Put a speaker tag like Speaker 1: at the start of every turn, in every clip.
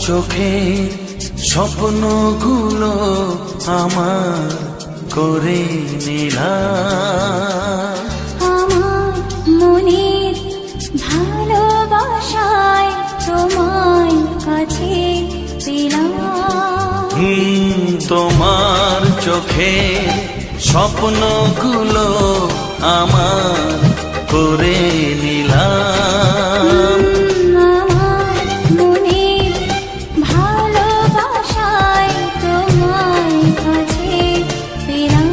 Speaker 1: চোখের স্বপ্নগুলো আমার করে নিলাম।
Speaker 2: আমার মনের ভালোবাসায় তোমায় কাছে পেলাম।
Speaker 1: তোমার চোখের স্বপ্নগুলো আমার করে নিলাম।
Speaker 2: আমার মনের ভালোবাসায় তোমায় কাছে পেলাম।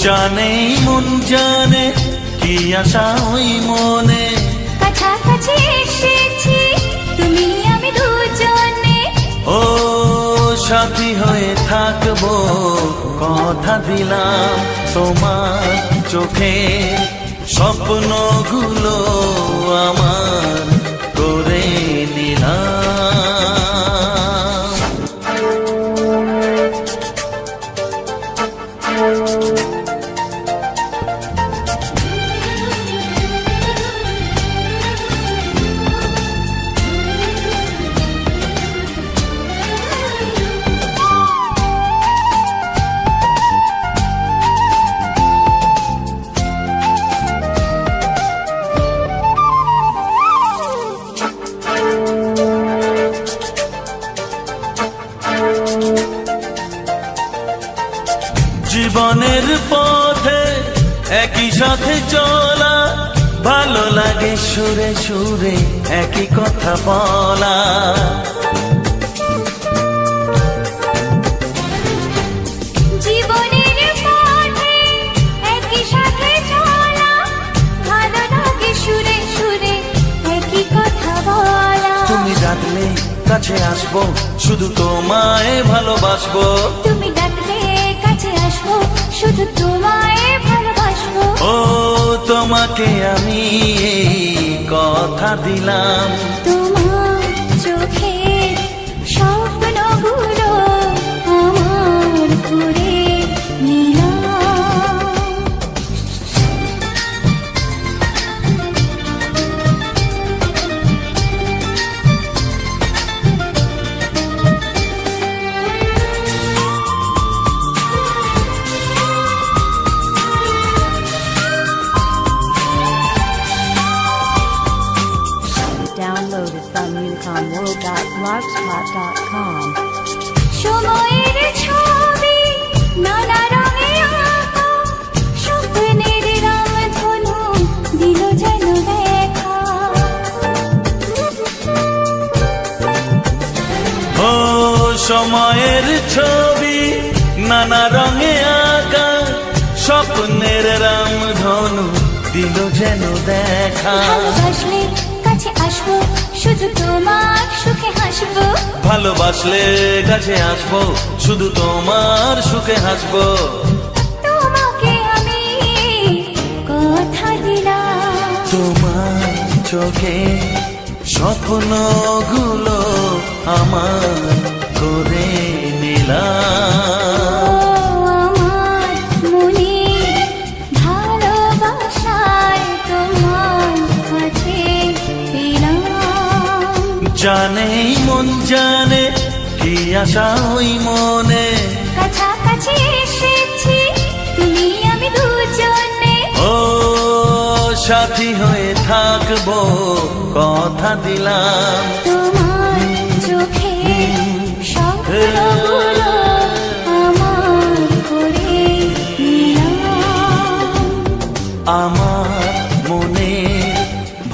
Speaker 1: জানে মন জানে কি আশা ওই মনে,
Speaker 2: কাছাকাছি এসেছি তুমি আমি দুজনে।
Speaker 1: ও সাথী হয়ে থাকবো কথা দিলাম। তোমার চোখে স্বপ্নগুলো আমার করে নিলাম। জীবনের পথে একই সাথে চলা, ভালো লাগে সুরে সুরে একই কথা বলা।
Speaker 2: জীবনের পথে একই সাথে চলা, ভালো লাগে সুরে সুরে একই কথা বলা।
Speaker 1: তুমি ডাকলে কাছে আসবো, শুধু তোমায় ভালোবাসবো।
Speaker 2: তুমি ডাকলে কাছে আসবো, শুধু তোমায় ভালোবাসবো।
Speaker 1: ও তোমাকে আমি এই কথা দিলাম।
Speaker 2: তোমার চোখে স্বপ্নগুলো আমার করে নিলাম।
Speaker 3: Downloaded from unicomworld.blogspot.com.
Speaker 2: সময়ের ছবি নানা রঙে আঁকা, স্বপ্নের রামধনু দিল যেন দেখা।
Speaker 1: ও সময়ের ছবি নানা রঙে আঁকা, স্বপ্নের রামধনু দিল যেন দেখা।
Speaker 2: ভালোবাসলে কাছে আসবো, শুধু তোমার সুখে হাসবো।
Speaker 1: ভালোবাসলে কাছে আসবো, শুধু তোমার সুখে হাসবো।
Speaker 2: তোমাকে আমি কথা দিলাম।
Speaker 1: তোমার চোখে স্বপ্নগুলো আমার করে নিলাম।
Speaker 2: আমার মনের ভালোবাসায় তোমার কাছে পেলাম।
Speaker 1: জানে মন জানে কি আশা ওই মনে,
Speaker 2: কাছাকাছি এসেছি তুমি আমি দুজনে।
Speaker 1: ও সাথী হয়ে থাকবো কথা দিলাম।
Speaker 2: তোমার চোখে স্বপ্নগুলো আমার করে নিলাম।
Speaker 1: আমার মনে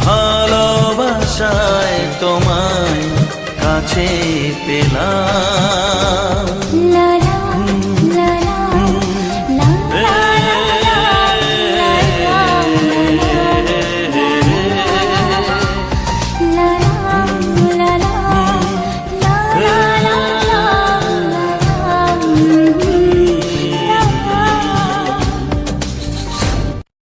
Speaker 1: ভালোবাসায় তোমায় কাছে পেলাম।